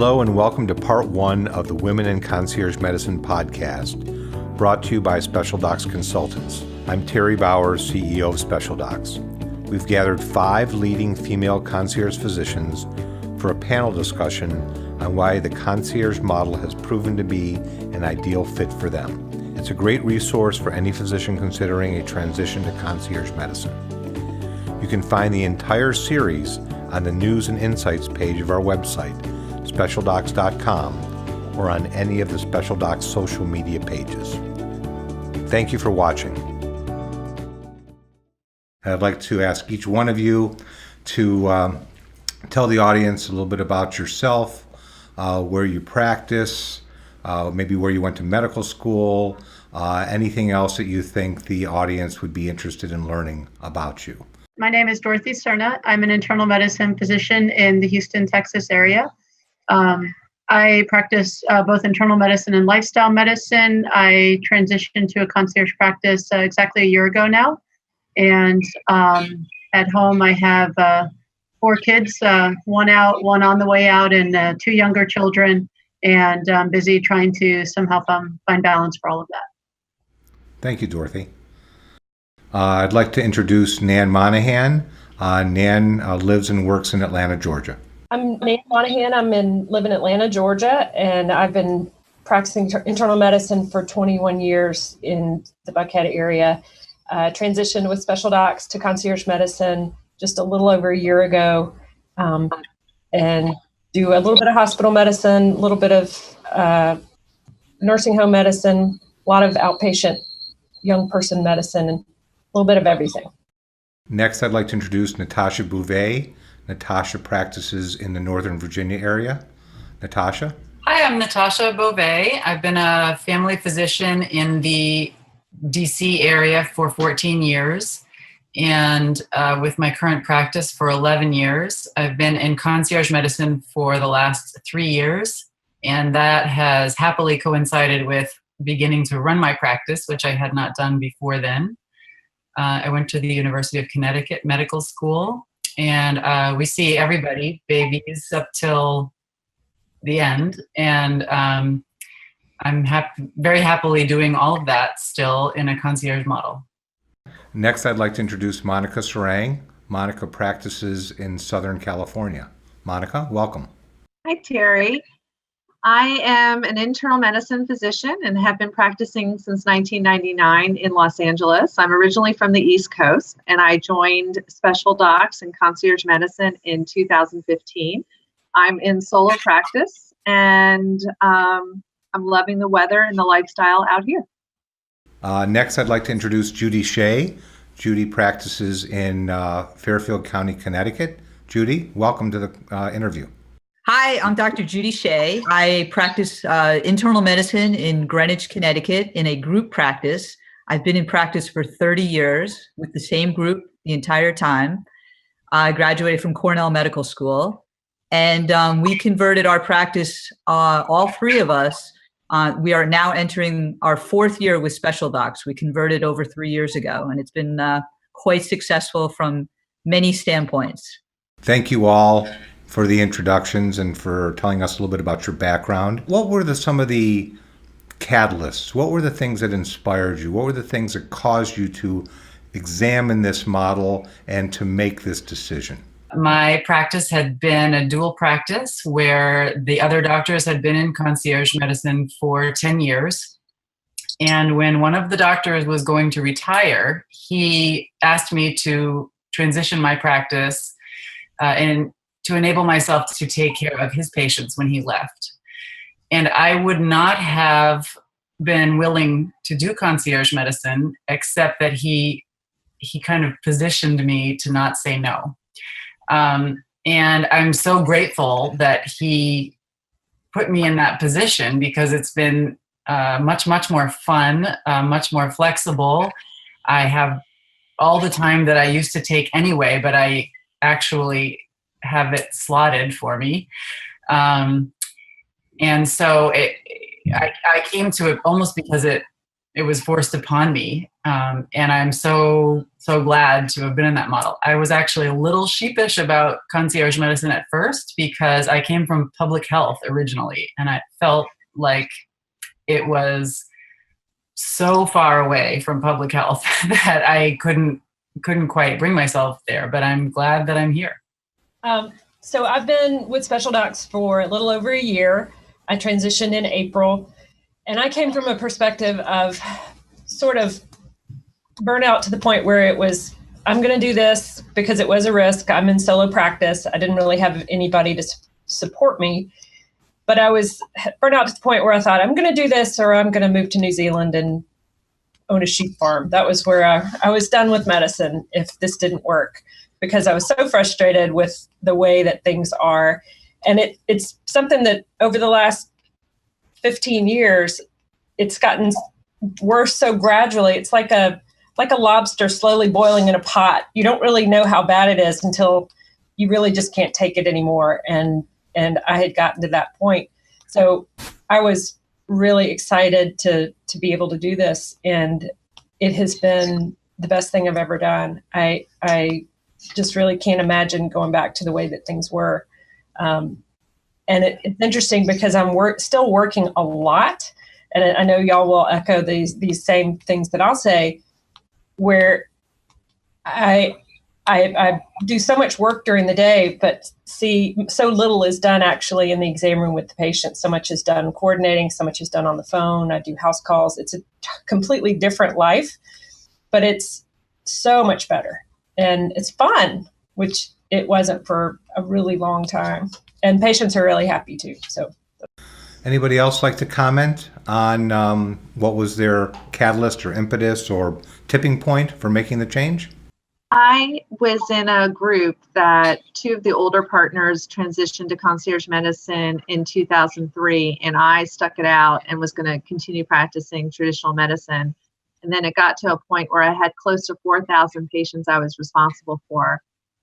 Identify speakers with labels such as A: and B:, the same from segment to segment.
A: Hello and welcome to part one of the Women in Concierge Medicine podcast, brought to you by Special Docs Consultants. I'm Terry Bowers, CEO of Special Docs. We've gathered 5 leading female concierge physicians for a panel discussion on why the concierge model has proven to be an ideal fit for them. It's a great resource for any physician considering a transition to concierge medicine. You can find the entire series on the News and Insights page of our website, specialdocs.com, or on any of the Special Docs social media pages. Thank you for watching. I'd like to ask each one of you to tell the audience a little bit about yourself, where you practice, maybe where you went to medical school, anything else that you think the audience would be interested in learning about you.
B: My name is Dorothy Cerna. I'm an internal medicine physician in the Houston, Texas area. I practice both internal medicine and lifestyle medicine. I transitioned to a concierge practice exactly a year ago now. And at home, I have 4 kids, one out, one on the way out, and 2 younger children. And I'm busy trying to somehow find balance for all of that.
A: Thank you, Dorothy. I'd like to introduce Nan Monahan. Nan lives and works in Atlanta, Georgia.
C: I'm Nan Monahan. Live in Atlanta, Georgia, and I've been practicing internal medicine for 21 years in the Buckhead area. Transitioned with Special Docs to concierge medicine just a little over a year ago, and do a little bit of hospital medicine, a little bit of nursing home medicine, a lot of outpatient young person medicine, and a little bit of everything.
A: Next, I'd like to introduce Natasha Bouvet. Natasha practices in the Northern Virginia area. Natasha?
D: Hi, I'm Natasha Bouvet. I've been a family physician in the DC area for 14 years, and with my current practice for 11 years. I've been in concierge medicine for the last 3 years, and that has happily coincided with beginning to run my practice, which I had not done before then. I went to the University of Connecticut Medical School, and we see everybody, babies up till the end, and I'm very happily doing all of that still in a concierge model.
A: Next, I'd like to introduce Monica Sarang. Monica practices in Southern California. Monica, welcome.
E: Hi, Terry. I am an internal medicine physician and have been practicing since 1999 in Los Angeles. I'm originally from the East Coast, and I joined Special Docs and concierge medicine in 2015. I'm in solo practice, and I'm loving the weather and the lifestyle out here.
A: Next, I'd like to introduce Judy Shea. Judy practices in Fairfield County, Connecticut. Judy, welcome to the interview.
F: Hi, I'm Dr. Judy Shea. I practice internal medicine in Greenwich, Connecticut in a group practice. I've been in practice for 30 years with the same group the entire time. I graduated from Cornell Medical School, and we converted our practice, all 3 of us. We are now entering our 4th year with Special Docs. We converted over 3 years ago, and it's been quite successful from many standpoints.
A: Thank you all for the introductions and for telling us a little bit about your background. What were some of the catalysts? What were the things that inspired you? What were the things that caused you to examine this model and to make this decision?
D: My practice had been a dual practice where the other doctors had been in concierge medicine for 10 years. And when one of the doctors was going to retire, he asked me to transition my practice and to enable myself to take care of his patients when he left. And I would not have been willing to do concierge medicine, except that he kind of positioned me to not say no. And I'm so grateful that he put me in that position, because it's been much more fun, much more flexible. I have all the time that I used to take anyway, but I actually have it slotted for me. And so I came to it almost because it it was forced upon me. And I'm so glad to have been in that model. I was actually a little sheepish about concierge medicine at first because I came from public health originally, and I felt like it was so far away from public health that I couldn't quite bring myself there, but I'm glad that I'm here.
C: So I've been with Special Docs for a little over a year. I transitioned in April, and I came from a perspective of sort of burnout to the point where it was, I'm going to do this because it was a risk. I'm in solo practice. I didn't really have anybody to support me, but I was burnt out to the point where I thought, I'm going to do this or I'm going to move to New Zealand and own a sheep farm. That was where I was done with medicine if this didn't work, because I was so frustrated with the way that things are. And it's something that over the last 15 years, it's gotten worse so gradually. It's like a lobster slowly boiling in a pot. You don't really know how bad it is until you really just can't take it anymore. And I had gotten to that point. So I was really excited to be able to do this. And it has been the best thing I've ever done. I just really can't imagine going back to the way that things were. And it's interesting because I'm still working a lot. And I know y'all will echo these same things that I'll say, where I do so much work during the day, but see so little is done actually in the exam room with the patient. So much is done coordinating, so much is done on the phone. I do house calls. It's a completely different life, but it's so much better and it's fun, which it wasn't for a really long time. And patients are really happy too. So.
A: Anybody else like to comment on what was their catalyst or impetus or tipping point for making the change?
E: I was in a group that two of the older partners transitioned to concierge medicine in 2003, and I stuck it out and was going to continue practicing traditional medicine. And then it got to a point where I had close to 4,000 patients I was responsible for,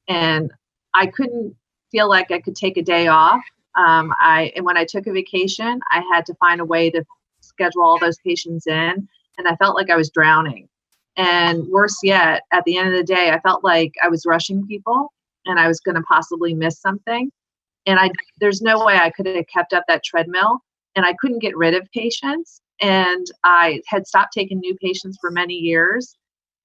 E: and I couldn't feel like I could take a day off. And when I took a vacation, I had to find a way to schedule all those patients in, and I felt like I was drowning. And worse yet, at the end of the day, I felt like I was rushing people and I was going to possibly miss something. And there's no way I could have kept up that treadmill, and I couldn't get rid of patients. And I had stopped taking new patients for many years.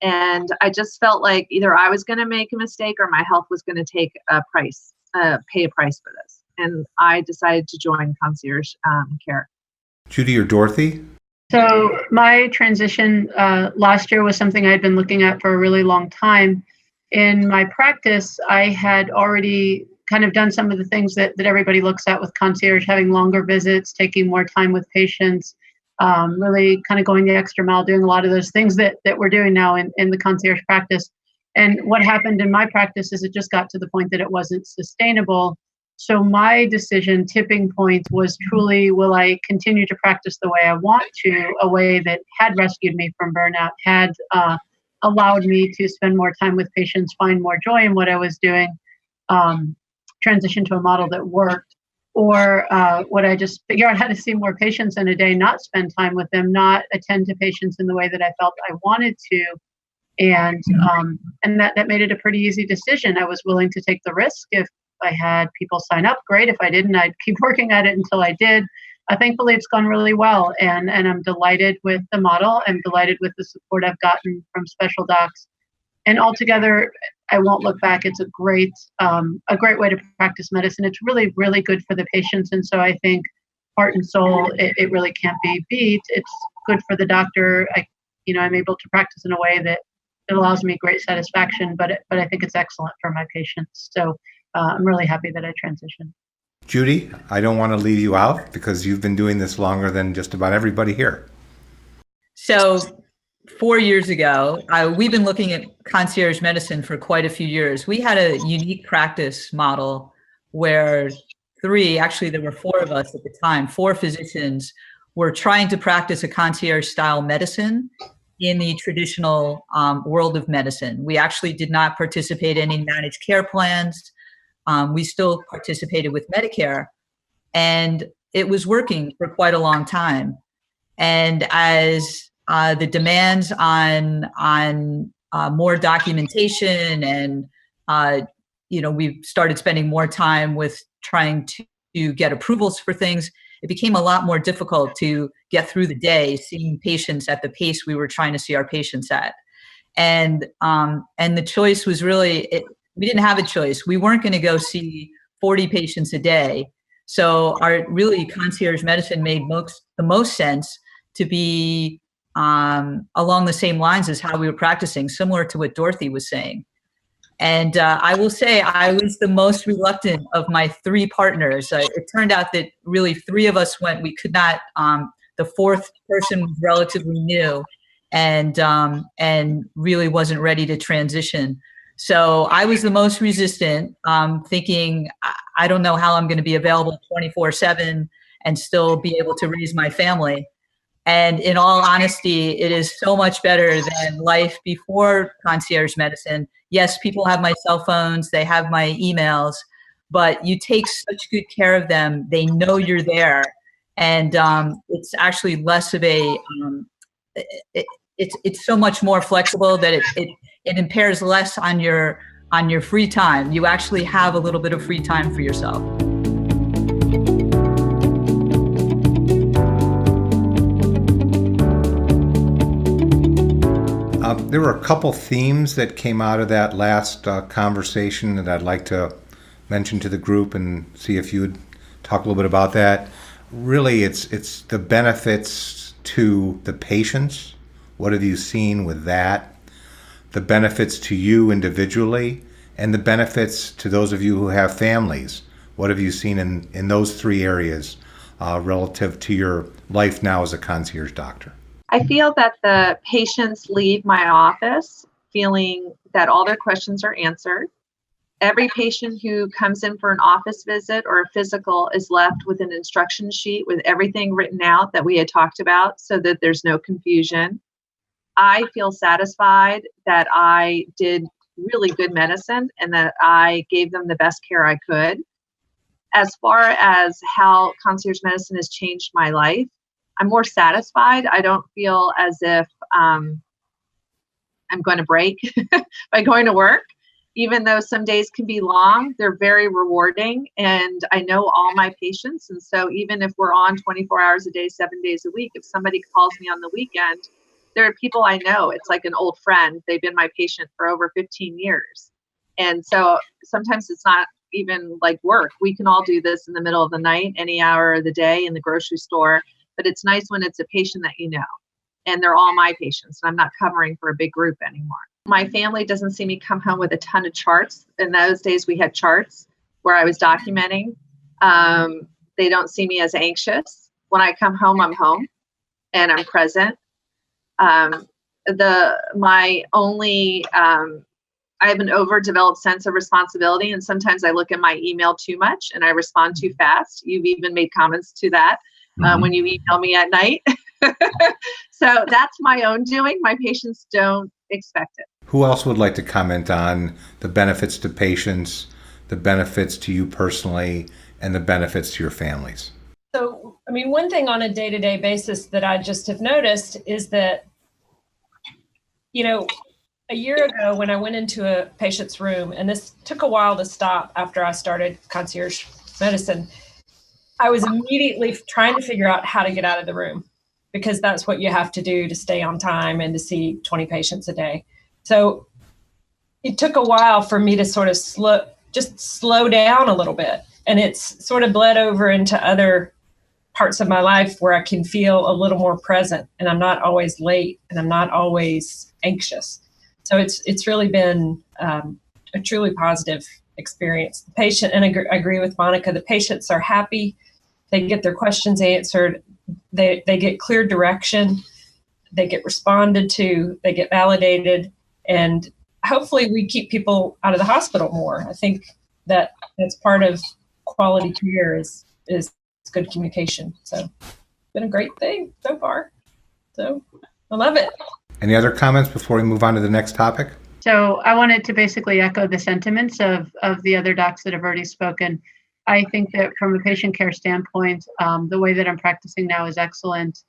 E: And I just felt like either I was going to make a mistake or my health was going to pay a price for this. And I decided to join concierge care.
A: Judy or Dorothy?
B: So my transition last year was something I'd been looking at for a really long time. In my practice, I had already kind of done some of the things that everybody looks at with concierge, having longer visits, taking more time with patients, really kind of going the extra mile, doing a lot of those things that we're doing now in the concierge practice. And what happened in my practice is it just got to the point that it wasn't sustainable. So my decision tipping point was truly, will I continue to practice the way I want to, a way that had rescued me from burnout, had allowed me to spend more time with patients, find more joy in what I was doing, transition to a model that worked, or would I just figure out how to see more patients in a day, not spend time with them, not attend to patients in the way that I felt I wanted to. And that made it a pretty easy decision. I was willing to take the risk. If I had people sign up, great. If I didn't, I'd keep working at it until I did. Thankfully, it's gone really well, and I'm delighted with the model. I'm delighted with the support I've gotten from Special Docs, and altogether, I won't look back. It's a great way to practice medicine. It's really, really good for the patients, and so I think, heart and soul, it really can't be beat. It's good for the doctor. I'm able to practice in a way that it allows me great satisfaction, but I think it's excellent for my patients. So I'm really happy that I transitioned.
A: Judy, I don't want to leave you out because you've been doing this longer than just about everybody here.
F: So 4 years ago, we've been looking at concierge medicine for quite a few years. We had a unique practice model where there were four of us at the time, four physicians were trying to practice a concierge style medicine in the traditional world of medicine. We actually did not participate in any managed care plans. We still participated with Medicare, and it was working for quite a long time. And as the demands on more documentation and we've started spending more time with trying to get approvals for things. It became a lot more difficult to get through the day seeing patients at the pace we were trying to see our patients at. And the choice was really, we didn't have a choice. We weren't going to go see 40 patients a day. So our really concierge medicine made the most sense to be along the same lines as how we were practicing, similar to what Dorothy was saying. And I will say I was the most reluctant of my three partners. It turned out that really three of us went. We could not. The fourth person was relatively new, and really wasn't ready to transition. So I was the most resistant, thinking I don't know how I'm going to be available 24/7 and still be able to raise my family. And in all honesty, it is so much better than life before concierge medicine. Yes, people have my cell phones, they have my emails, but you take such good care of them. They know you're there. And it's actually less of a, it's so much more flexible that it impairs less on your free time. You actually have a little bit of free time for yourself.
A: There were a couple themes that came out of that last conversation that I'd like to mention to the group and see if you would talk a little bit about that. Really, it's the benefits to the patients. What have you seen with that? The benefits to you individually, and the benefits to those of you who have families. What have you seen in those three areas relative to your life now as a concierge doctor?
E: I feel that the patients leave my office feeling that all their questions are answered. Every patient who comes in for an office visit or a physical is left with an instruction sheet with everything written out that we had talked about so that there's no confusion. I feel satisfied that I did really good medicine and that I gave them the best care I could. As far as how concierge medicine has changed my life, I'm more satisfied. I don't feel as if I'm going to break by going to work. Even though some days can be long, they're very rewarding. And I know all my patients. And so even if we're on 24 hours a day, 7 days a week, if somebody calls me on the weekend, there are people I know. It's like an old friend. They've been my patient for over 15 years. And so sometimes it's not even like work. We can all do this in the middle of the night, any hour of the day in the grocery store. But it's nice when it's a patient that you know, and they're all my patients, and I'm not covering for a big group anymore. My family doesn't see me come home with a ton of charts. In those days, we had charts where I was documenting. They don't see me as anxious. When I come home, I'm home, and I'm present. I have an overdeveloped sense of responsibility, and sometimes I look at my email too much, and I respond too fast. You've even made comments to that. When you email me at night. So that's my own doing. My patients don't expect it.
A: Who else would like to comment on the benefits to patients, the benefits to you personally, and the benefits to your families?
C: So, I mean, one thing on a day-to-day basis that I just have noticed is that, a year ago when I went into a patient's room, and this took a while to stop after I started concierge medicine, I was immediately trying to figure out how to get out of the room, because that's what you have to do to stay on time and to see 20 patients a day. So it took a while for me to sort of slow down a little bit. And it's sort of bled over into other parts of my life where I can feel a little more present, and I'm not always late, and I'm not always anxious. So it's really been a truly positive experience. The patient, and I agree with Monica, the patients are happy. They get their questions answered. They get clear direction. They get responded to. They get validated. And hopefully we keep people out of the hospital more. I think that's part of quality care is good communication. So it's been a great thing so far. So I love it.
A: Any other comments before we move on to the next topic?
B: So I wanted to basically echo the sentiments of the other docs that have already spoken. I think that from a patient care standpoint, the way that I'm practicing now is excellent.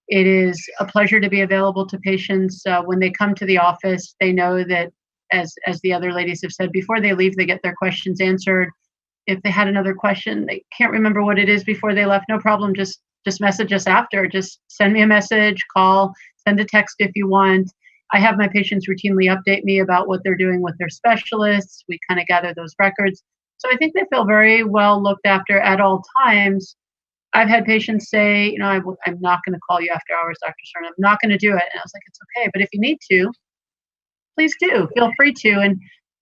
B: It is a pleasure to be available to patients. When they come to the office, they know that, as the other ladies have said, before they leave, they get their questions answered. If they had another question, they can't remember what it is before they left, no problem. Just message us after. Just send me a message, call, send a text if you want. I have my patients routinely update me about what they're doing with their specialists. We kind of gather those records. So I think they feel very well looked after at all times. I've had patients say, I'm not going to call you after hours, Dr. Stern. I'm not going to do it. And I was like, it's okay. But if you need to, please do. Feel free to.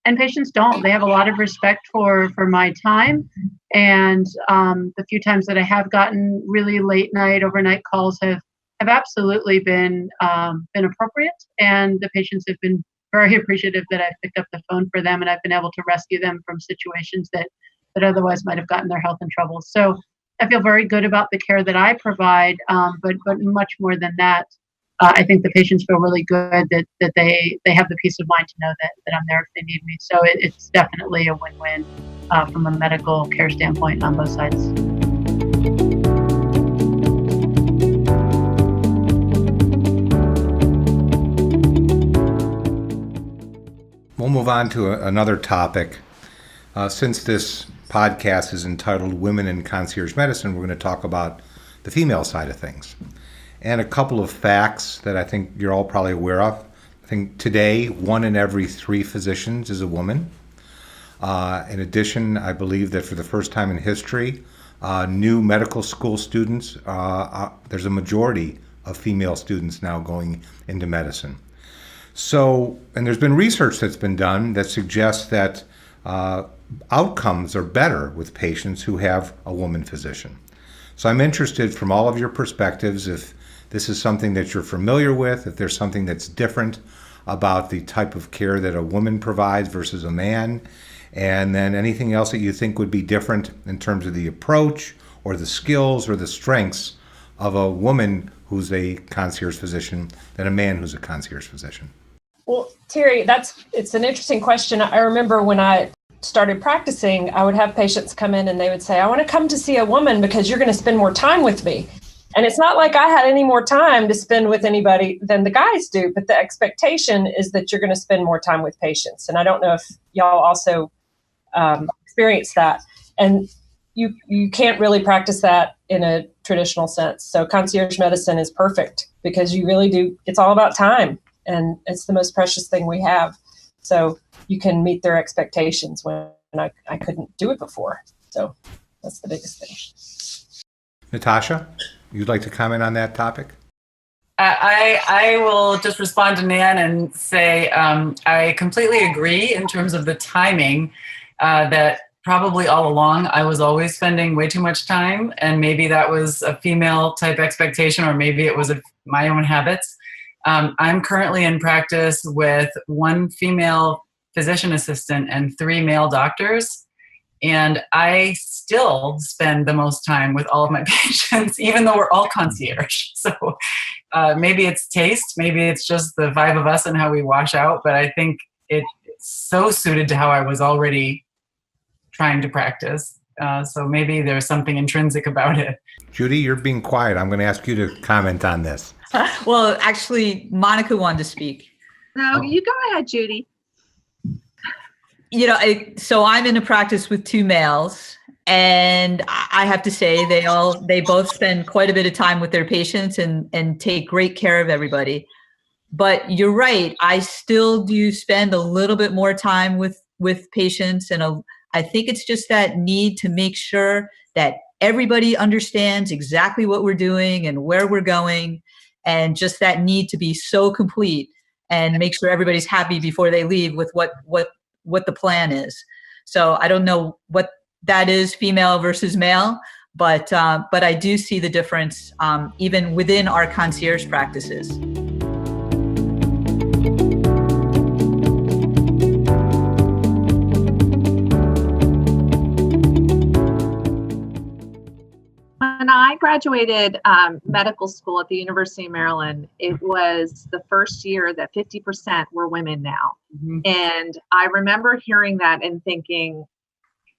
B: And patients don't. They have a lot of respect for my time. And the few times that I have gotten really late night, overnight calls have absolutely been appropriate. And the patients have been very appreciative that I've picked up the phone for them and I've been able to rescue them from situations that otherwise might have gotten their health in trouble. So I feel very good about the care that I provide, but much more than that, I think the patients feel really good that they have the peace of mind to know that I'm there if they need me. So it's definitely a win-win from a medical care standpoint on both sides.
A: We'll move on to another topic. Since this podcast is entitled Women in Concierge Medicine, we're going to talk about the female side of things. And a couple of facts that I think you're all probably aware of. I think today, 1 in every 3 physicians is a woman. In addition, I believe that for the first time in history, new medical school students, there's a majority of female students now going into medicine. So, and there's been research that's been done that suggests that outcomes are better with patients who have a woman physician. So I'm interested from all of your perspectives if this is something that you're familiar with, if there's something that's different about the type of care that a woman provides versus a man, and then anything else that you think would be different in terms of the approach or the skills or the strengths of a woman who's a concierge physician than a man who's a concierge physician.
C: Well, Terry, it's an interesting question. I remember when I started practicing, I would have patients come in and they would say, I want to come to see a woman because you're going to spend more time with me. And it's not like I had any more time to spend with anybody than the guys do, but the expectation is that you're going to spend more time with patients. And I don't know if y'all also experience that. And you can't really practice that in a traditional sense. So concierge medicine is perfect because you really do. It's all about time. And it's the most precious thing we have. So you can meet their expectations when I couldn't do it before. So that's the biggest thing.
A: Natasha, you'd like to comment on that topic?
D: I will just respond to Nan and say I completely agree in terms of the timing that probably all along I was always spending way too much time, and maybe that was a female type expectation or maybe it was my own habits. I'm currently in practice with 1 female physician assistant and 3 male doctors. And I still spend the most time with all of my patients, even though we're all concierge. So maybe it's taste, maybe it's just the 5 of us and how we wash out. But I think it's so suited to how I was already trying to practice. So maybe there's something intrinsic about it.
A: Judy, you're being quiet. I'm going to ask you to comment on this.
F: Well, actually, Monica wanted to speak.
E: No, you go ahead, Judy.
F: So I'm in a practice with 2 males, and I have to say they both spend quite a bit of time with their patients and take great care of everybody. But you're right. I still do spend a little bit more time with patients, and I think it's just that need to make sure that everybody understands exactly what we're doing and where we're going, and just that need to be so complete and make sure everybody's happy before they leave with what the plan is. So I don't know what that is, female versus male, but I do see the difference even within our concierge practices.
E: When I graduated medical school at the University of Maryland, it was the first year that 50% were women now. Mm-hmm. And I remember hearing that and thinking,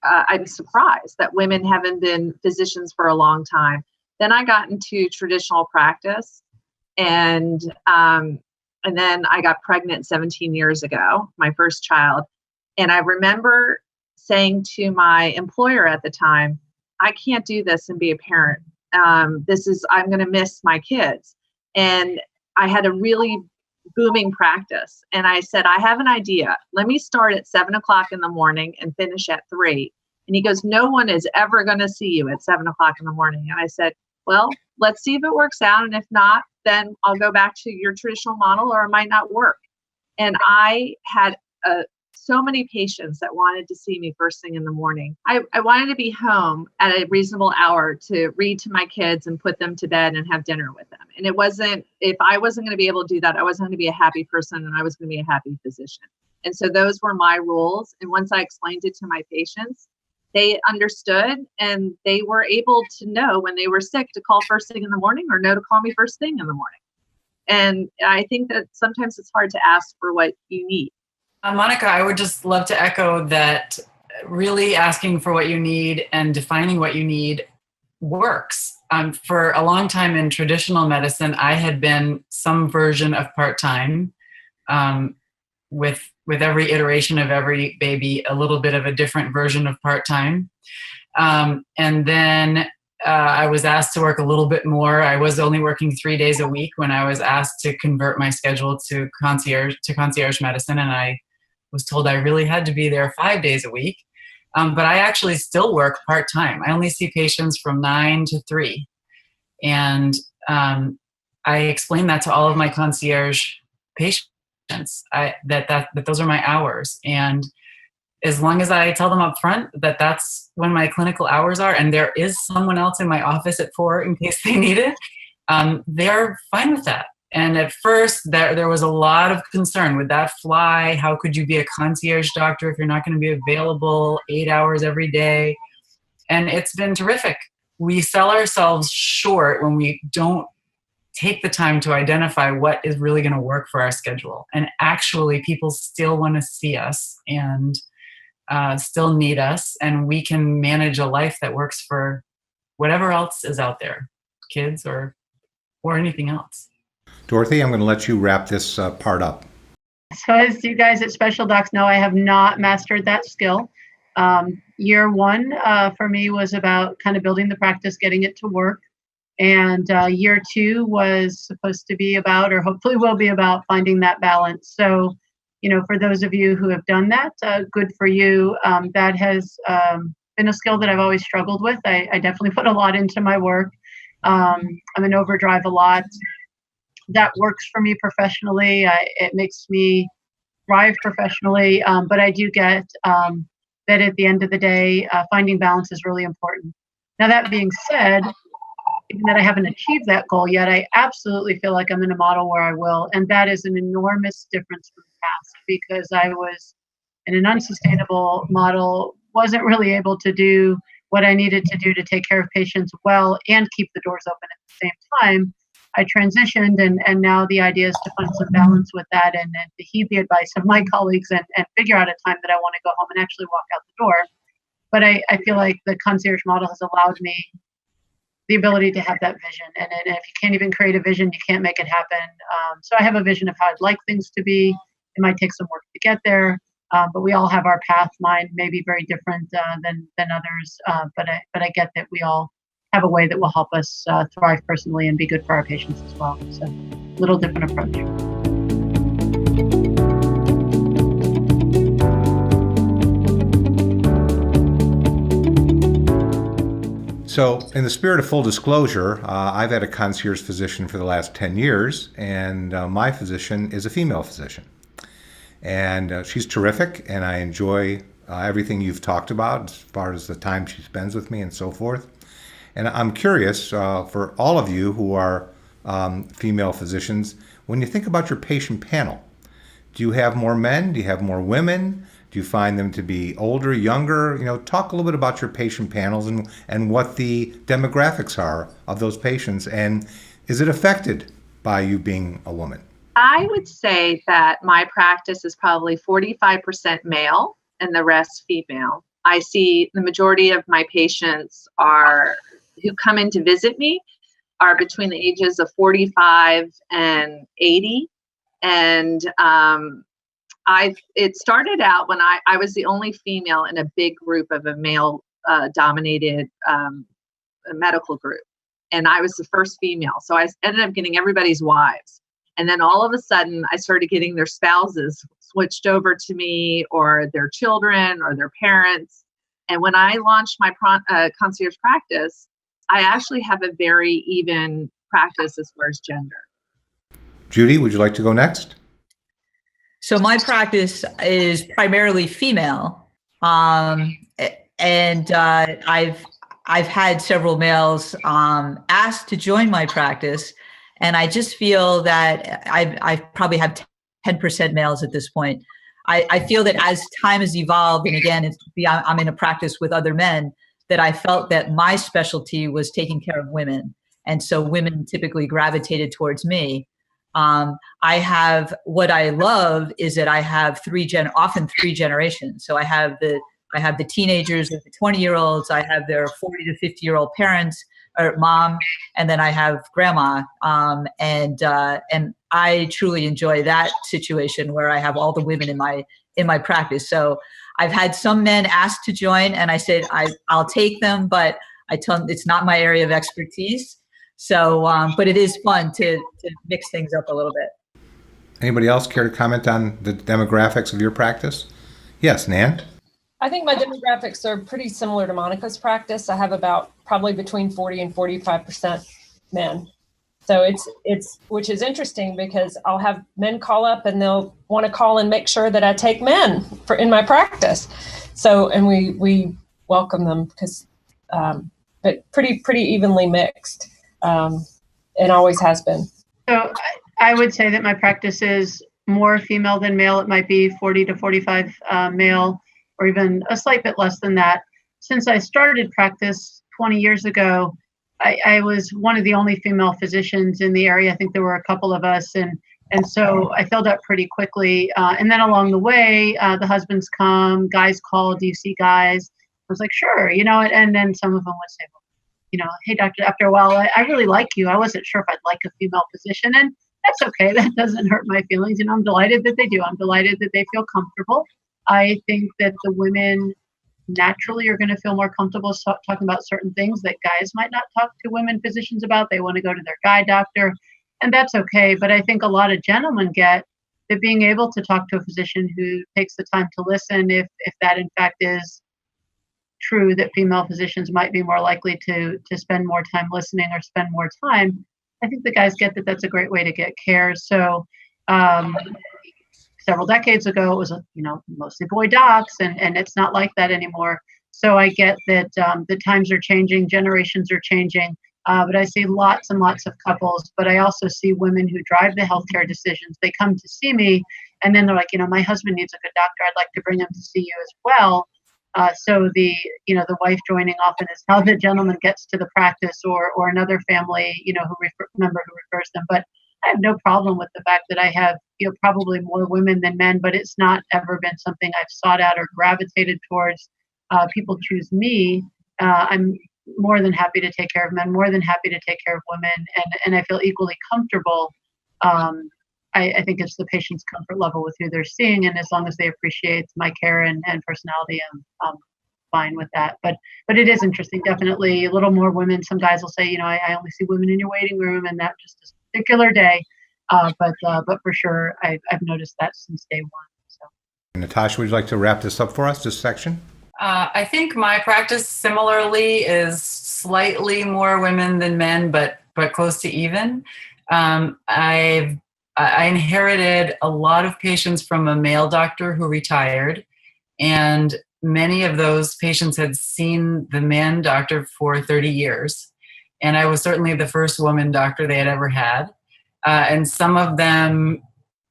E: I'm surprised that women haven't been physicians for a long time. Then I got into traditional practice, And then I got pregnant 17 years ago, my first child. And I remember saying to my employer at the time, I can't do this and be a parent. I'm going to miss my kids. And I had a really booming practice. And I said, I have an idea. Let me start at 7:00 in the morning and finish at 3. And he goes, no one is ever going to see you at 7:00 in the morning. And I said, well, let's see if it works out. And if not, then I'll go back to your traditional model, or it might not work. And I had so many patients that wanted to see me first thing in the morning. I wanted to be home at a reasonable hour to read to my kids and put them to bed and have dinner with them. And if I wasn't going to be able to do that, I wasn't going to be a happy person, and I was going to be a happy physician. And so those were my rules. And once I explained it to my patients, they understood, and they were able to know when they were sick to call first thing in the morning, or no to call me first thing in the morning. And I think that sometimes it's hard to ask for what you need.
D: Monica, I would just love to echo that really asking for what you need and defining what you need works. For a long time in traditional medicine, I had been some version of part-time, with every iteration of every baby, a little bit of a different version of part-time. And then I was asked to work a little bit more. I was only working 3 days a week when I was asked to convert my schedule to concierge medicine, and I was told I really had to be there 5 days a week. But I actually still work part-time. I only see patients from 9 to 3. And I explain that to all of my concierge patients, that those are my hours. And as long as I tell them up front that that's when my clinical hours are, and there is someone else in my office at 4 in case they need it, they're fine with that. And at first, there was a lot of concern. Would that fly? How could you be a concierge doctor if you're not going to be available 8 hours every day? And it's been terrific. We sell ourselves short when we don't take the time to identify what is really going to work for our schedule. And actually, people still want to see us and still need us. And we can manage a life that works for whatever else is out there, kids or anything else.
A: Dorothy, I'm going to let you wrap this part up.
B: So as you guys at Special Docs know, I have not mastered that skill. Year one for me was about kind of building the practice, getting it to work. And year two was supposed to be about, or hopefully will be about, finding that balance. So, for those of you who have done that, good for you. That has been a skill that I've always struggled with. I definitely put a lot into my work. I'm in overdrive a lot. That works for me professionally. It makes me thrive professionally. But I do get that at the end of the day, finding balance is really important. Now, that being said, even that I haven't achieved that goal yet, I absolutely feel like I'm in a model where I will. And that is an enormous difference from the past, because I was in an unsustainable model, wasn't really able to do what I needed to do to take care of patients well and keep the doors open at the same time. I transitioned, and now the idea is to find some balance with that and to heed the advice of my colleagues and figure out a time that I want to go home and actually walk out the door. But I feel like the concierge model has allowed me the ability to have that vision. And if you can't even create a vision, you can't make it happen. So I have a vision of how I'd like things to be. It might take some work to get there, but we all have our path. Mine may be very different than others, but I get that we all have a way that will help us thrive personally and be good for our patients as well. So a little different approach.
A: So, in the spirit of full disclosure, I've had a concierge physician for the last 10 years, and my physician is a female physician. And she's terrific, and I enjoy everything you've talked about as far as the time she spends with me and so forth. And I'm curious, for all of you who are female physicians, when you think about your patient panel, do you have more men? Do you have more women? Do you find them to be older, younger? Talk a little bit about your patient panels and what the demographics are of those patients. And is it affected by you being a woman?
E: I would say that my practice is probably 45% male and the rest female. I see the majority of my patients who come in to visit me are between the ages of 45 and 80. And it started out when I was the only female in a big group of a male dominated medical group. And I was the first female. So I ended up getting everybody's wives. And then all of a sudden I started getting their spouses switched over to me, or their children or their parents. And when I launched my concierge practice, I actually have a very even practice as far as gender.
A: Judy, would you like to go next?
F: So my practice is primarily female, and I've had several males asked to join my practice, and I just feel that I probably have 10% males at this point. I feel that as time has evolved, and again, I'm in a practice with other men, that I felt that my specialty was taking care of women, and so women typically gravitated towards me. What I love is that I have often three generations. So I have the teenagers, the 20-year-olds, I have their 40 to 50-year-old parents or mom, and then I have grandma. And I truly enjoy that situation where I have all the women in my practice. So I've had some men ask to join, and I said I'll take them, but I tell them it's not my area of expertise. So, but it is fun to mix things up a little bit.
A: Anybody else care to comment on the demographics of your practice? Yes, Nan?
C: I think my demographics are pretty similar to Monica's practice. I have about probably between 40 and 45% men. So it's which is interesting because I'll have men call up and they'll want to call and make sure that I take men in my practice. So, and we welcome them because, but pretty evenly mixed. And always has been.
B: So I would say that my practice is more female than male. It might be 40 to 45 male, or even a slight bit less than that. Since I started practice 20 years ago, I was one of the only female physicians in the area. I think there were a couple of us, and so I filled up pretty quickly. And then along the way, the husbands come, guys call, do you see guys? I was like, sure, and then some of them would say, hey, doctor, after a while, I really like you. I wasn't sure if I'd like a female physician, and that's okay. That doesn't hurt my feelings. I'm delighted that they do. I'm delighted that they feel comfortable. I think that the women naturally are going to feel more comfortable talking about certain things that guys might not talk to women physicians about. They want to go to their guy doctor, and that's okay. But I think a lot of gentlemen get that being able to talk to a physician who takes the time to listen, if that in fact is true, that female physicians might be more likely to spend more time listening or spend more time. I think the guys get that that's a great way to get care. So several decades ago, it was mostly boy docs, and it's not like that anymore. So I get that the times are changing, generations are changing, but I see lots and lots of couples. But I also see women who drive the healthcare decisions. They come to see me, and then they're like, my husband needs a good doctor. I'd like to bring him to see you as well. So the wife joining often is how the gentleman gets to the practice, or another family, member who refers them. But I have no problem with the fact that I have, probably more women than men, but it's not ever been something I've sought out or gravitated towards. People choose me. I'm more than happy to take care of men, more than happy to take care of women, and I feel equally comfortable. I think it's the patient's comfort level with who they're seeing, and as long as they appreciate my care and personality, I'm fine with that. But it is interesting, definitely a little more women. Some guys will say, I only see women in your waiting room, and that just is a particular day. But for sure, I've noticed that since day one. So,
A: Natasha, would you like to wrap this up for us, this section?
D: I think my practice similarly is slightly more women than men, but close to even. I inherited a lot of patients from a male doctor who retired, and many of those patients had seen the man doctor for 30 years. And I was certainly the first woman doctor they had ever had. And some of them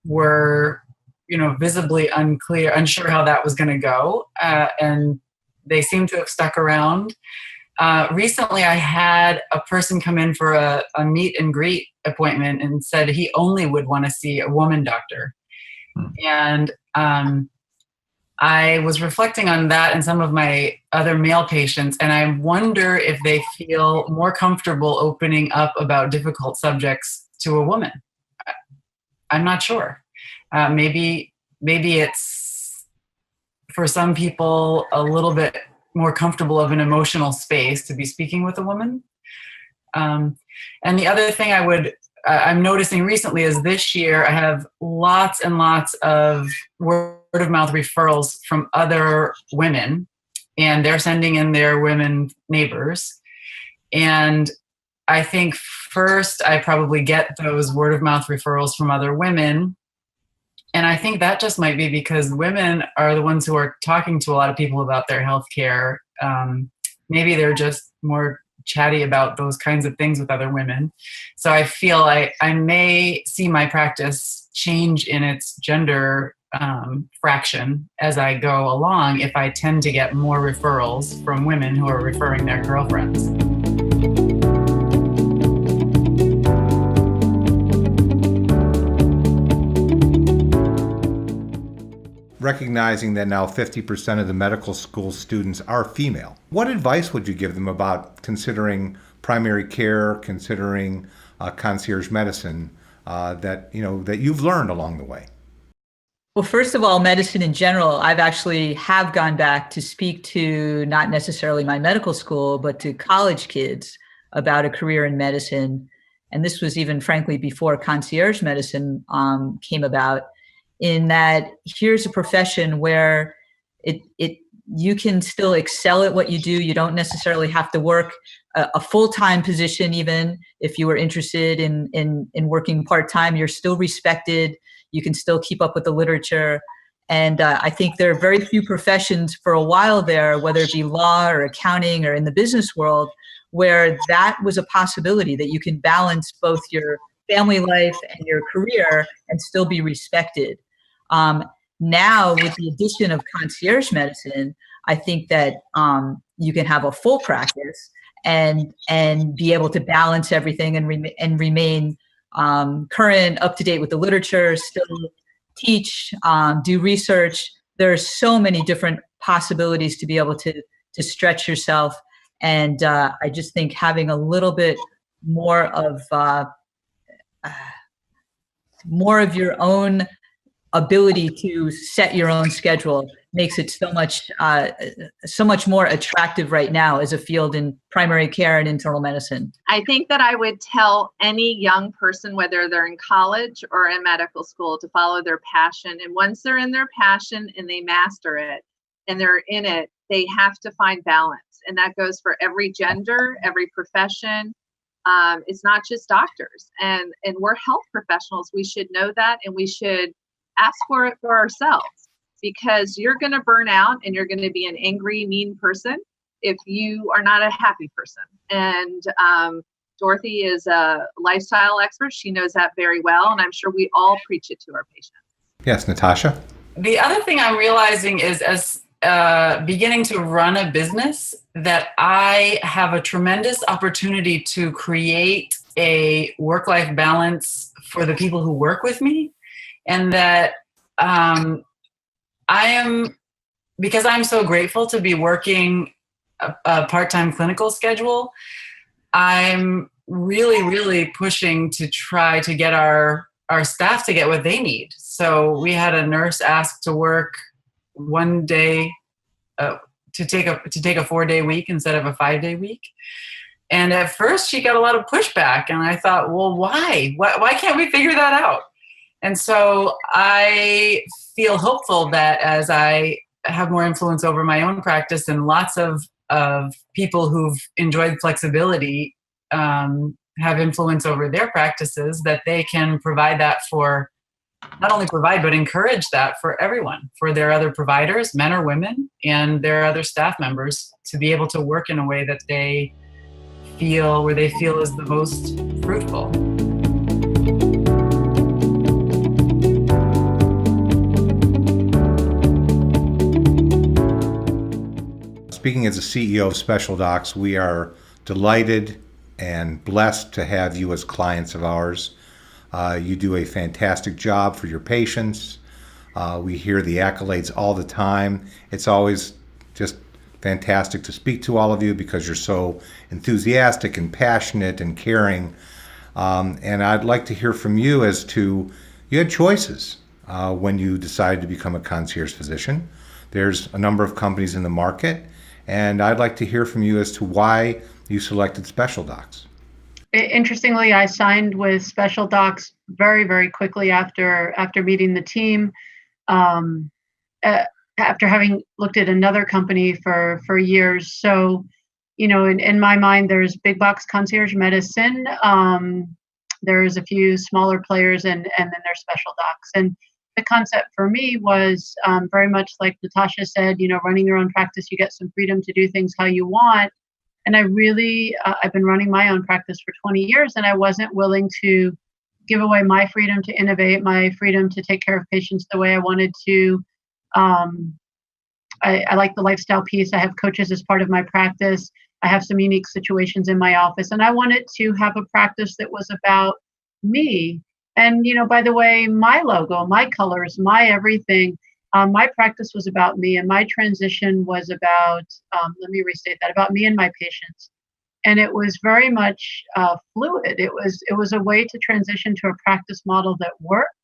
D: were, visibly unsure how that was going to go. And they seem to have stuck around. Recently, I had a person come in for a meet and greet appointment and said he only would want to see a woman doctor. And I was reflecting on that and some of my other male patients, and I wonder if they feel more comfortable opening up about difficult subjects to a woman. I'm not sure. Maybe it's for some people a little bit more comfortable of an emotional space to be speaking with a woman. And the other thing I'm noticing recently is this year I have lots and lots of word of mouth referrals from other women, and they're sending in their women neighbors. And I think first I probably get those word of mouth referrals from other women. And I think that just might be because women are the ones who are talking to a lot of people about their healthcare. Maybe they're just more chatty about those kinds of things with other women. So I feel like I may see my practice change in its gender fraction as I go along if I tend to get more referrals from women who are referring their girlfriends.
A: Recognizing that now 50% of the medical school students are female, what advice would you give them about considering primary care, considering concierge medicine that you've learned along the way?
F: Well, first of all, medicine in general, I've actually have gone back to speak to not necessarily my medical school, but to college kids about a career in medicine. And this was even frankly before concierge medicine came about. In that here's a profession where you can still excel at what you do. You don't necessarily have to work a full-time position. Even if you were interested in working part-time, you're still respected. You can still keep up with the literature. And I think there are very few professions for a while there, whether it be law or accounting or in the business world, where that was a possibility, that you can balance both your family life and your career and still be respected. Now, with the addition of concierge medicine, I think that you can have a full practice and be able to balance everything and remain current, up to date with the literature, still teach, do research. There are so many different possibilities to be able to stretch yourself. And I just think having a little bit more of your own ability to set your own schedule makes it so much more attractive right now as a field in primary care and internal medicine.
E: I think that I would tell any young person, whether they're in college or in medical school, to follow their passion. And once they're in their passion and they master it and they're in it, they have to find balance. And that goes for every gender, every profession. It's not just doctors. And we're health professionals. We should know that, and we should ask for it for ourselves, because you're going to burn out and you're going to be an angry, mean person if you are not a happy person. And Dorothy is a lifestyle expert. She knows that very well. And I'm sure we all preach it to our patients.
A: Yes, Natasha?
D: The other thing I'm realizing is, as beginning to run a business, that I have a tremendous opportunity to create a work-life balance for the people who work with me. And that because I'm so grateful to be working a part-time clinical schedule, I'm really, really pushing to try to get our staff to get what they need. So we had a nurse ask to work one day, to take a 4-day week instead of a 5-day week. And at first she got a lot of pushback, and I thought, well, why can't we figure that out? And so I feel hopeful that as I have more influence over my own practice, and lots of people who've enjoyed flexibility have influence over their practices, that they can provide that for, not only provide, but encourage that for everyone, for their other providers, men or women, and their other staff members, to be able to work in a way that they feel is the most fruitful.
A: Speaking as the CEO of Special Docs, we are delighted and blessed to have you as clients of ours. You do a fantastic job for your patients. We hear the accolades all the time. It's always just fantastic to speak to all of you because you're so enthusiastic and passionate and caring. And I'd like to hear from you as to, you had choices when you decided to become a concierge physician. There's a number of companies in the market, and I'd like to hear from you as to why you selected Special Docs.
B: Interestingly, I signed with Special Docs very, very quickly after meeting the team. After having looked at another company for years. So, in my mind, there's big box concierge medicine. There's a few smaller players, and then there's Special Docs. And the concept for me was very much like Natasha said, running your own practice, you get some freedom to do things how you want. And I really, I've been running my own practice for 20 years, and I wasn't willing to give away my freedom to innovate, my freedom to take care of patients the way I wanted to. I like the lifestyle piece. I have coaches as part of my practice. I have some unique situations in my office, and I wanted to have a practice that was about me. And, by the way, my logo, my colors, my everything, my practice was about me, and my transition was about, let me restate that, about me and my patients. And it was very much fluid. It was a way to transition to a practice model that worked,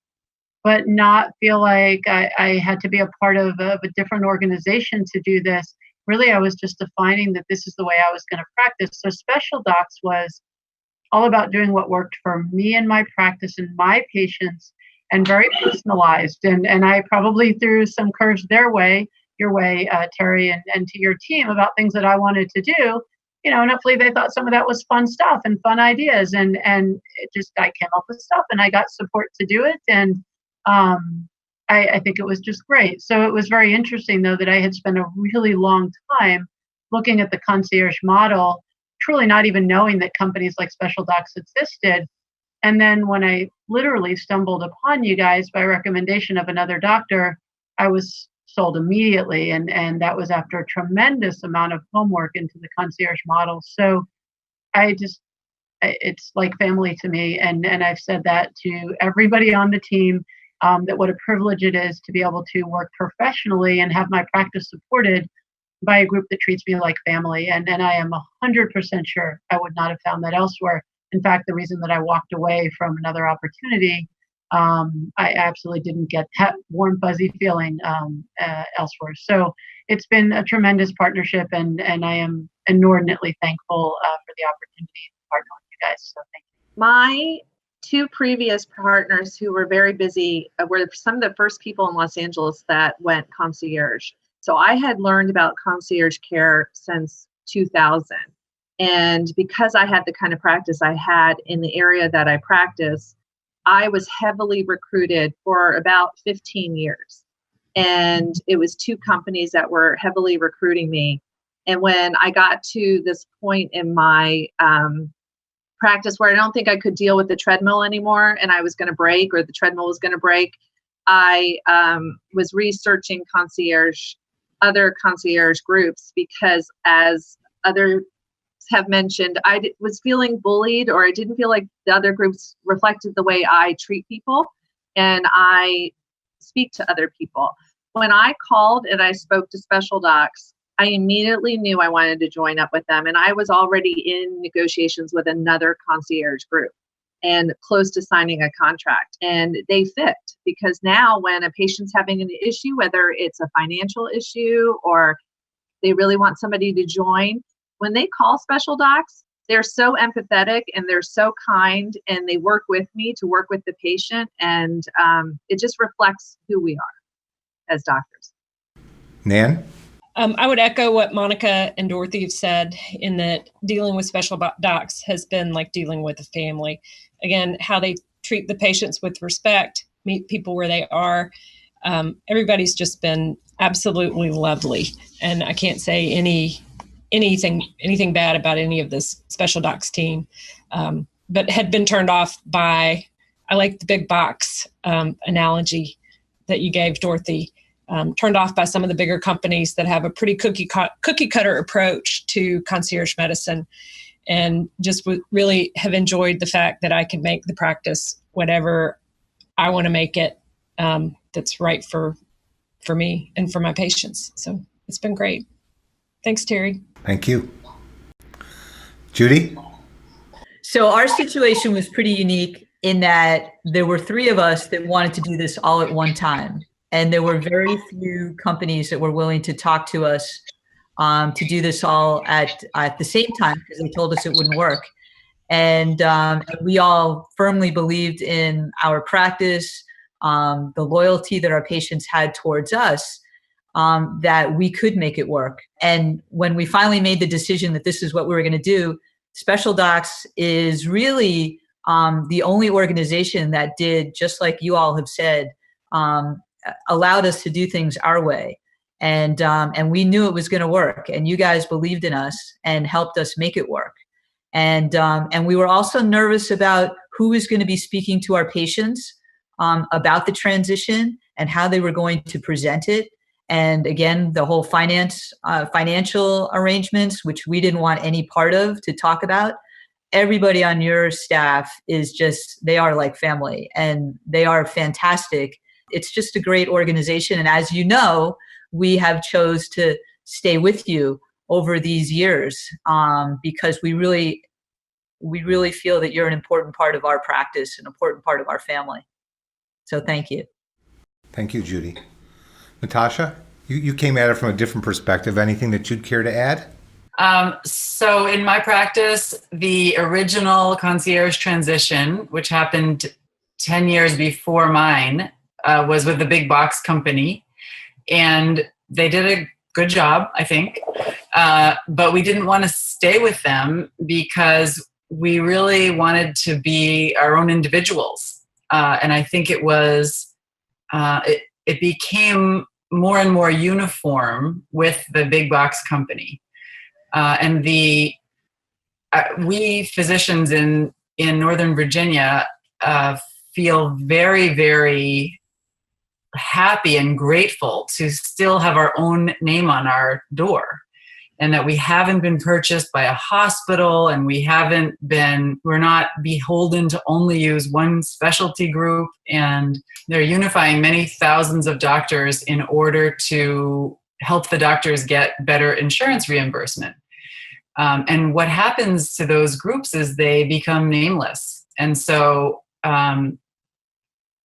B: but not feel like I had to be a part of a different organization to do this. Really, I was just defining that this is the way I was going to practice. So Special Docs was all about doing what worked for me and my practice and my patients, and very personalized. And I probably threw some curves your way, Terry, and to your team about things that I wanted to do. And hopefully they thought some of that was fun stuff and fun ideas. And it just, I came up with stuff and I got support to do it. And I think it was just great. So it was very interesting, though, that I had spent a really long time looking at the concierge model, truly not even knowing that companies like Special Docs existed. And then when I literally stumbled upon you guys by recommendation of another doctor, I was sold immediately. And that was after a tremendous amount of homework into the concierge model. So it's like family to me. And I've said that to everybody on the team, that what a privilege it is to be able to work professionally and have my practice supported by a group that treats me like family. And I am 100% sure I would not have found that elsewhere. In fact, the reason that I walked away from another opportunity, I absolutely didn't get that warm, fuzzy feeling elsewhere. So it's been a tremendous partnership, and I am inordinately thankful for the opportunity to partner with you guys. So thank you.
E: My two previous partners who were very busy were some of the first people in Los Angeles that went concierge. So I had learned about concierge care since 2000. And because I had the kind of practice I had in the area that I practice, I was heavily recruited for about 15 years. And it was two companies that were heavily recruiting me. And when I got to this point in my practice where I don't think I could deal with the treadmill anymore and I was going to break, or the treadmill was going to break, I was researching other concierge groups, because as others have mentioned, I was feeling bullied, or I didn't feel like the other groups reflected the way I treat people and I speak to other people. When I called and I spoke to Special Docs, I immediately knew I wanted to join up with them. And I was already in negotiations with another concierge group and close to signing a contract. And they fit, because now when a patient's having an issue, whether it's a financial issue or they really want somebody to join, when they call Special Docs, they're so empathetic and they're so kind, and they work with me to work with the patient. And it just reflects who we are as doctors.
A: Nan?
C: I would echo what Monica and Dorothy have said, in that dealing with Special Docs has been like dealing with a family. Again, how they treat the patients with respect, meet people where they are. Everybody's just been absolutely lovely. And I can't say anything bad about any of this Special Docs team, but had been turned off by, I like the big box analogy that you gave, Dorothy. Turned off by some of the bigger companies that have a pretty cookie cutter approach to concierge medicine, and just really have enjoyed the fact that I can make the practice whatever I want to make it, that's right for me and for my patients. So it's been great. Thanks, Terry.
A: Thank you. Judy?
F: So our situation was pretty unique in that there were three of us that wanted to do this all at one time. And there were very few companies that were willing to talk to us to do this all at the same time, because they told us it wouldn't work. And we all firmly believed in our practice, the loyalty that our patients had towards us, that we could make it work. And when we finally made the decision that this is what we were going to do, Special Docs is really the only organization that did, just like you all have said, allowed us to do things our way. And we knew it was going to work. And you guys believed in us and helped us make it work. And we were also nervous about who was going to be speaking to our patients about the transition and how they were going to present it. And again, the whole financial arrangements, which we didn't want any part of to talk about. Everybody on your staff is just, they are like family and they are fantastic. It's just a great organization. And as you know, we have chose to stay with you over these years because we really feel that you're an important part of our practice, an important part of our family. So thank you.
A: Thank you, Judy. Natasha, you came at it from a different perspective. Anything that you'd care to add?
D: So in my practice, the original concierge transition, which happened 10 years before mine, was with the big box company. And they did a good job, I think. But we didn't want to stay with them because we really wanted to be our own individuals. And I think it was, it became more and more uniform with the big box company. And we physicians in Northern Virginia feel very, very happy and grateful to still have our own name on our door, and that we haven't been purchased by a hospital, and we're not beholden to only use one specialty group. And they're unifying many thousands of doctors in order to help the doctors get better insurance reimbursement. And what happens to those groups is they become nameless. And so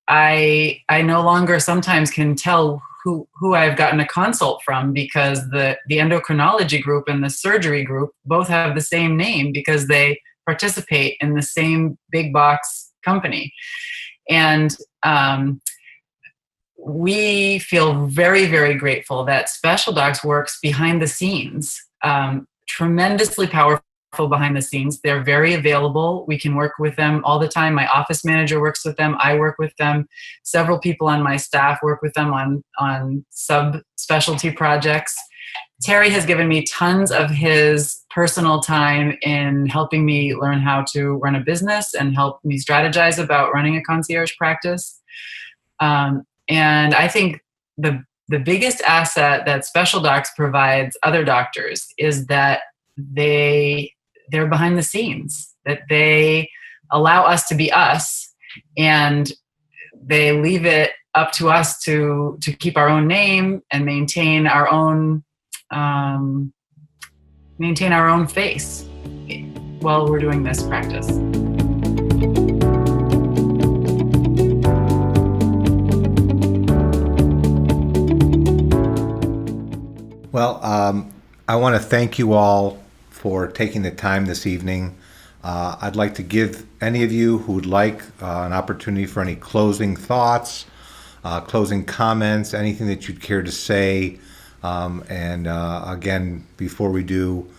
D: I no longer sometimes can tell who I've gotten a consult from, because the endocrinology group and the surgery group both have the same name because they participate in the same big box company. And we feel very, very grateful that Special Docs works behind the scenes, tremendously powerful behind the scenes. They're very available. We can work with them all the time. My office manager works with them. I work with them. Several people on my staff work with them on sub-specialty projects. Terry has given me tons of his personal time in helping me learn how to run a business and help me strategize about running a concierge practice. And I think the biggest asset that Special Docs provides other doctors is that they're behind the scenes, that they allow us to be us, and they leave it up to us to keep our own name and maintain our own face while we're doing this practice.
A: Well, I want to thank you all for taking the time this evening. I'd like to give any of you who would like an opportunity for any closing thoughts, closing comments, anything that you'd care to say. And again, before we do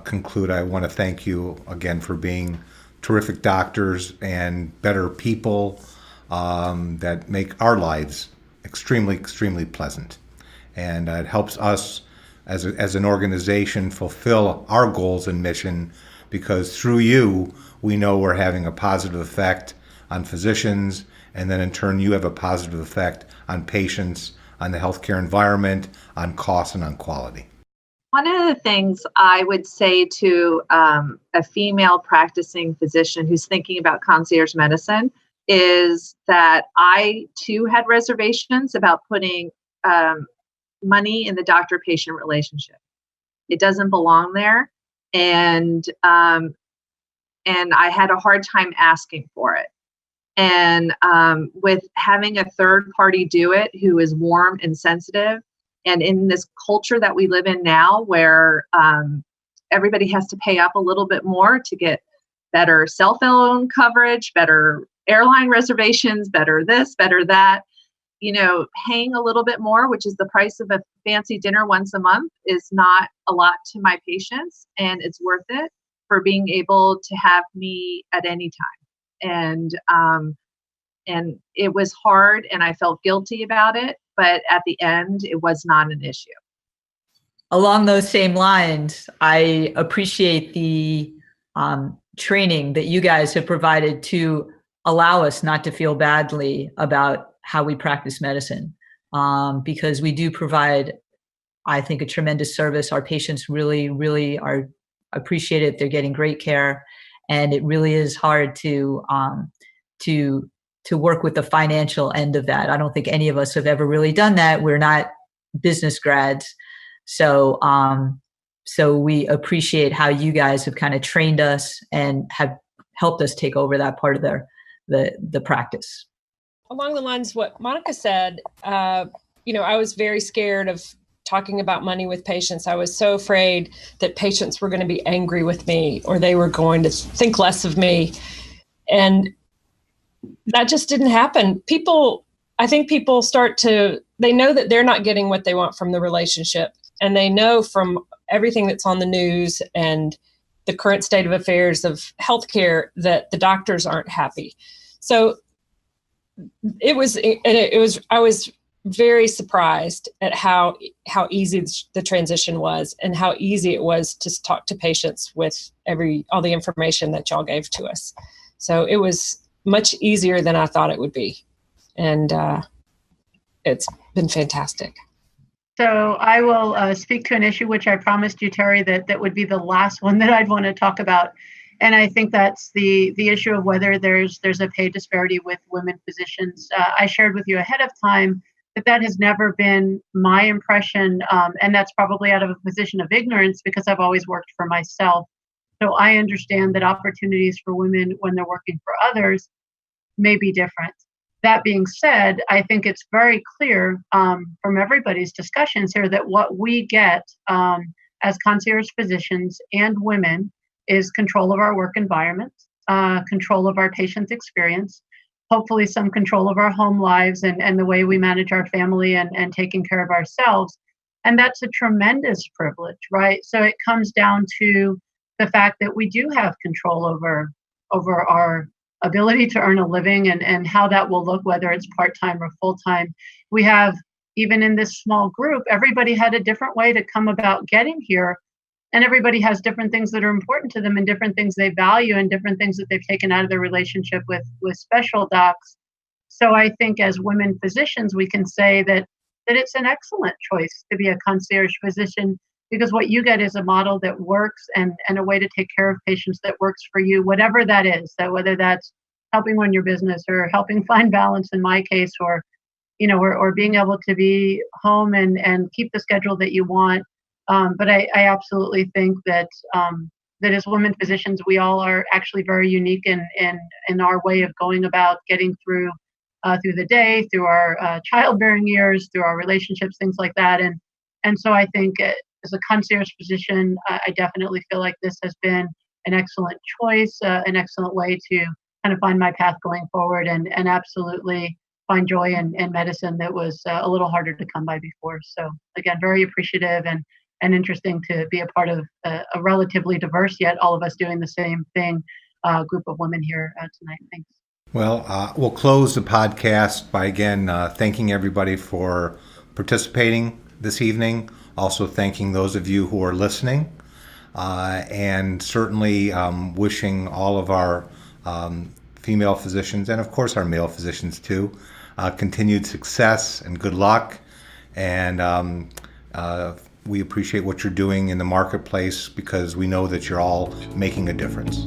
A: conclude, I want to thank you again for being terrific doctors and better people that make our lives extremely, extremely pleasant. And it helps us as an organization fulfill our goals and mission, because through you, we know we're having a positive effect on physicians, and then in turn, you have a positive effect on patients, on the healthcare environment, on cost, and on quality.
E: One of the things I would say to a female practicing physician who's thinking about concierge medicine is that I too had reservations about putting money in the doctor-patient relationship. It doesn't belong there, and I had a hard time asking for it. And with having a third party do it who is warm and sensitive, and in this culture that we live in now, where everybody has to pay up a little bit more to get better cell phone coverage, better airline reservations, better this, better that, paying a little bit more, which is the price of a fancy dinner once a month, is not a lot to my patients, and it's worth it for being able to have me at any time. And it was hard, and I felt guilty about it, but at the end, it was not an issue.
F: Along those same lines, I appreciate the training that you guys have provided to allow us not to feel badly about how we practice medicine, because we do provide, I think, a tremendous service. Our patients really, really are appreciated. They're getting great care, and it really is hard to work with the financial end of that. I don't think any of us have ever really done that. We're not business grads, so we appreciate how you guys have kind of trained us and have helped us take over that part of the practice.
C: Along the lines of what Monica said, I was very scared of talking about money with patients. I was so afraid that patients were going to be angry with me, or they were going to think less of me. And that just didn't happen. I think people they know that they're not getting what they want from the relationship. And they know from everything that's on the news and the current state of affairs of healthcare that the doctors aren't happy. So I was very surprised at how easy the transition was, and how easy it was to talk to patients with all the information that y'all gave to us. So it was much easier than I thought it would be. And it's been fantastic.
B: So I will speak to an issue which I promised you, Terry, that would be the last one that I'd want to talk about. And I think that's the issue of whether there's a pay disparity with women physicians. I shared with you ahead of time that has never been my impression, and that's probably out of a position of ignorance because I've always worked for myself. So I understand that opportunities for women when they're working for others may be different. That being said, I think it's very clear from everybody's discussions here that what we get as concierge physicians and women is control of our work environment, control of our patient experience, hopefully some control of our home lives and the way we manage our family and taking care of ourselves. And that's a tremendous privilege, right? So it comes down to the fact that we do have control over our ability to earn a living and how that will look, whether it's part-time or full-time. We have, even in this small group, everybody had a different way to come about getting here. And everybody has different things that are important to them and different things they value and different things that they've taken out of their relationship with special docs. So I think as women physicians, we can say that it's an excellent choice to be a concierge physician, because what you get is a model that works and a way to take care of patients that works for you, whatever that is, that whether that's helping run your business or helping find balance in my case, or being able to be home and keep the schedule that you want. But I absolutely think that as women physicians, we all are actually very unique in our way of going about getting through the day, through our childbearing years, through our relationships, things like that. And so I think as a concierge physician, I definitely feel like this has been an excellent choice, an excellent way to kind of find my path going forward and absolutely find joy in medicine that was a little harder to come by before. So again, very appreciative and interesting to be a part of a relatively diverse, yet all of us doing the same thing, group of women here tonight. Thanks.
A: Well, we'll close the podcast by again thanking everybody for participating this evening. Also thanking those of you who are listening, and certainly wishing all of our female physicians, and of course our male physicians too, continued success and good luck. And we appreciate what you're doing in the marketplace, because we know that you're all making a difference.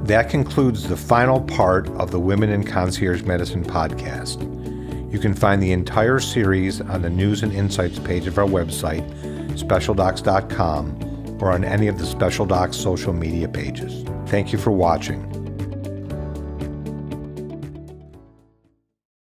A: That concludes the final part of the Women in Concierge Medicine podcast. You can find the entire series on the News and Insights page of our website, specialdocs.com, or on any of the Special Docs social media pages. Thank you for watching.